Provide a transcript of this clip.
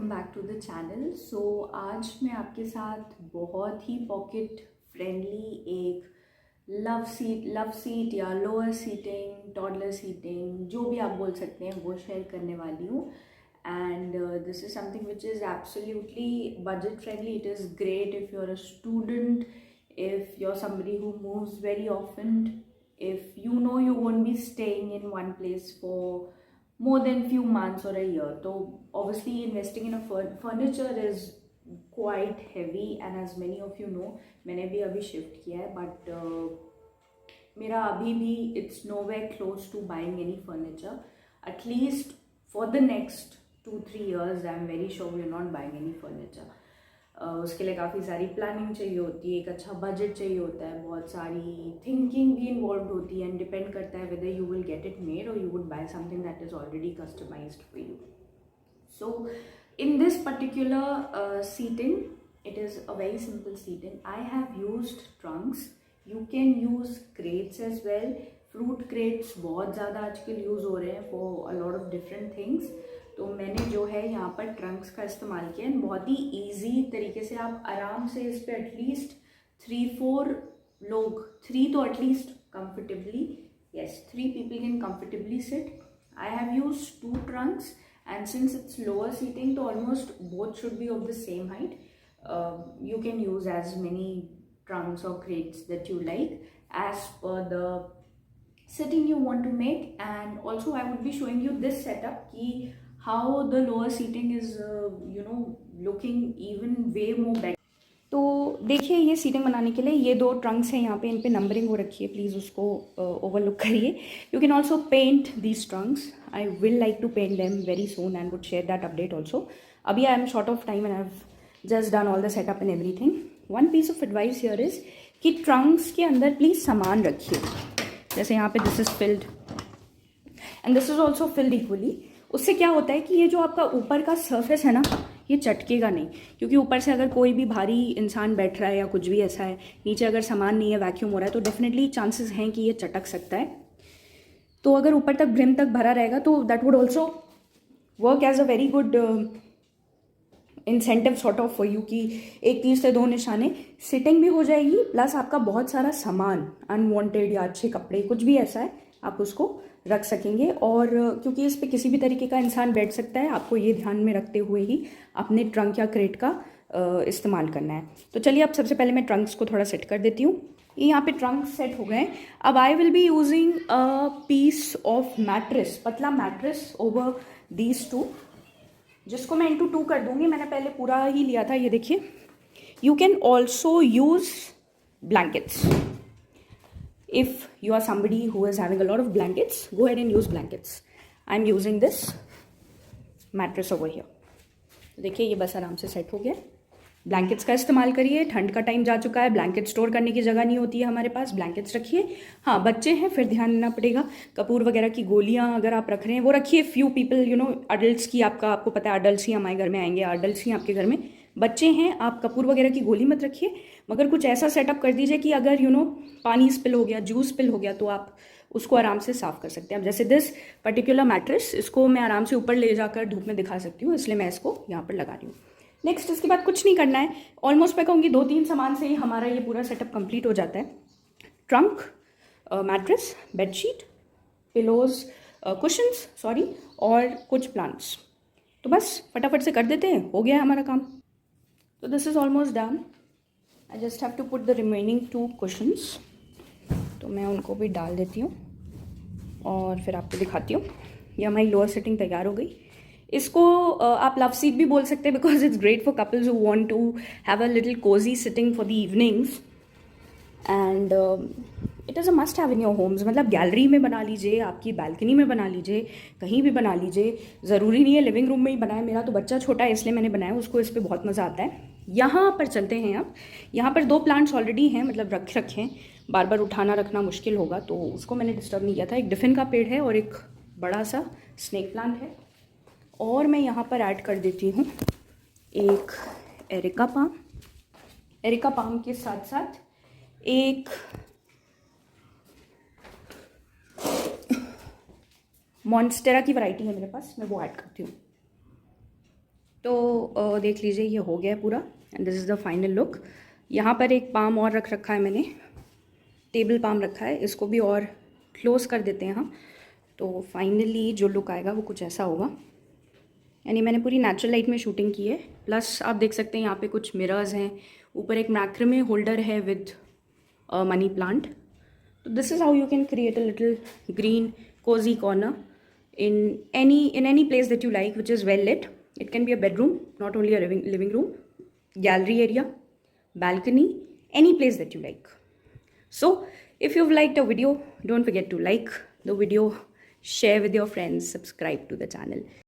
Welcome back to the channel. So आज मैं आपके साथ बहुत ही पॉकेट फ्रेंडली एक लव सीट या लोअर सीटिंग, टॉडलर सीटिंग, जो भी आप बोल सकते हैं, वो शेयर करने वाली हूँ। And this is something which is absolutely budget friendly. It is great if you are a student, if you're somebody who moves very often, if you know you won't be staying in one place for more than few months or a year. So obviously investing in a furniture is quite heavy, and as many of you know, मैंने भी अभी shift किया है, but मेरा अभी भी it's nowhere close to buying any furniture. At least for the next 2-3 years I'm very sure we're not buying any furniture. उसके लिए काफ़ी सारी प्लानिंग चाहिए होती है, एक अच्छा बजट चाहिए होता है, बहुत सारी थिंकिंग भी इन्वॉल्व होती है, एंड डिपेंड करता है whether you will get it made और you would buy something that is already customised for you. So in this particular seating, it is a very simple seating. I have used trunks. You can use crates as well. Fruit crates बहुत ज़्यादा आजकल use हो रहे हैं for a lot of different things. तो मैंने जो है यहाँ पर ट्रंक्स का इस्तेमाल किया, बहुत ही ईजी तरीके से आप आराम से इस पर एटलीस्ट 3-4 लोग, 3 तो at least comfortably, yes, 3 people can comfortably sit. I have used 2 trunks, and since it's lower seating, तो almost both should be of the same height. You can use as many trunks or crates that you like as per the sitting you want to make. And also I would be showing you this setup ki how the lower seating is looking even way more better. तो देखिए, ये seating बनाने के लिए ये 2 Trunks हैं, यहाँ पे इन पे नंबरिंग हो रखी है, प्लीज़ उसको ओवरलुक करिए. You can also paint these trunks. I will like to paint them very soon and would share that update also. अभी I am short of time and I have just done all the setup and everything. One piece of advice here is कि trunks के अंदर please सामान रखिए. जैसे यहाँ पे this is filled and this is also filled equally. उससे क्या होता है कि ये जो आपका ऊपर का सरफेस है ना, ये चटकेगा नहीं, क्योंकि ऊपर से अगर कोई भी भारी इंसान बैठ रहा है या कुछ भी ऐसा है, नीचे अगर सामान नहीं है, वैक्यूम हो रहा है, तो डेफिनेटली चांसेस हैं कि ये चटक सकता है. तो अगर ऊपर तक ब्रिम तक भरा रहेगा तो that would also work as a very good incentive sort of for you कि एक तीर से 2 निशाने. सिटिंग भी हो जाएगी, प्लस आपका बहुत सारा सामान अनवांटेड या अच्छे कपड़े कुछ भी ऐसा है आप उसको रख सकेंगे. और क्योंकि इस पे किसी भी तरीके का इंसान बैठ सकता है, आपको ये ध्यान में रखते हुए ही अपने ट्रंक या क्रेट का इस्तेमाल करना है. तो चलिए, अब सबसे पहले मैं ट्रंक्स को थोड़ा सेट कर देती हूँ. ये यहाँ पे ट्रंक सेट हो गए. अब I will be using a piece of mattress, पतला मैट्रेस ओवर दीज 2, जिसको मैं इंटू 2 कर दूंगी. मैंने पहले पूरा ही लिया था, ये देखिए. You can also use blankets. If you are somebody who is having a lot of blankets, go ahead and use blankets. I'm using this mattress over here. देखिए, ये बस आराम से सेट हो गया. ब्लैंकेट्स का इस्तेमाल करिए. ठंड का टाइम जा चुका है, ब्लैंकेट स्टोर करने की जगह नहीं होती है हमारे पास, ब्लैंकेट्स रखिए. हाँ, बच्चे हैं, फिर ध्यान देना पड़ेगा. कपूर वगैरह की गोलियाँ अगर आप रख रहे हैं वो रखिए. फ्यू पीपल अडल्ट्स की, आपको पता है अडल्ट्स ही हमारे घर में आएंगे, अडल्ट्स ही आपके घर में. बच्चे हैं, आप कपूर वगैरह की गोली मत रखिए, मगर कुछ ऐसा सेटअप कर दीजिए कि अगर पानी स्पिल हो गया, जूस स्पिल हो गया, तो आप उसको आराम से साफ़ कर सकते हैं. अब जैसे दिस पर्टिकुलर मैट्रेस, इसको मैं आराम से ऊपर ले जाकर धूप में दिखा सकती हूँ, इसलिए मैं इसको यहाँ पर लगा रही हूँ. नेक्स्ट, इसके बाद कुछ नहीं करना है. ऑलमोस्ट मैं कहूँगी 2-3 सामान से ही हमारा ये पूरा सेटअप कंप्लीट हो जाता है. Trunk, mattress, bedsheet, pillows, cushions sorry, और कुछ प्लांट्स. तो बस फटाफट से कर देते हैं, हो गया है हमारा काम. तो this is almost done. I just have to put the remaining 2 cushions. तो मैं उनको भी डाल देती हूँ और फिर आपको दिखाती हूँ. ये हमारी लोअर सिटिंग तैयार हो गई. इसको आप लव सीट भी बोल सकते हैं, because it's great for couples who want to have a little cosy sitting for the evenings. And it is a must have in your homes. मतलब गैलरी में बना लीजिए, आपकी बालकनी में बना लीजिए, कहीं भी बना लीजिए. ज़रूरी नहीं है लिविंग रूम में ही बनाए. मेरा तो बच्चा छोटा है इसलिए मैंने बनाया, उसको इस पर बहुत मज़ा आता है. यहाँ पर चलते हैं. अब यहाँ पर 2 प्लांट्स ऑलरेडी हैं, मतलब रखे हैं. बार बार उठाना रखना मुश्किल होगा, तो उसको मैंने डिस्टर्ब नहीं किया था. एक डिफिन का पेड़ है और एक बड़ा सा स्नेक प्लांट है. और मैं यहाँ पर ऐड कर देती हूँ एक एरिका पाम. एरिका पाम के साथ साथ एक मॉन्स्टेरा की वैरायटी है मेरे पास, मैं वो ऐड करती हूँ. तो देख लीजिए ये हो गया है पूरा and this is the final look. यहाँ पर एक पाम और रख रखा है मैंने, टेबल पाम रखा है, इसको भी और क्लोज कर देते हैं हम। तो फाइनली जो लुक आएगा वो कुछ ऐसा होगा। यानी मैंने पूरी नेचुरल लाइट में शूटिंग की है, प्लस आप देख सकते हैं यहाँ पे कुछ मिरर्स हैं, ऊपर एक मैक्रामे होल्डर है विद मनी प्लांट। तो this is how you can create a little green cozy corner in any place that you like which is well lit. It can be a bedroom, not only a living room, gallery area, balcony, any place that you like. So if you've liked a video, don't forget to like the video, share with your friends, subscribe to the channel.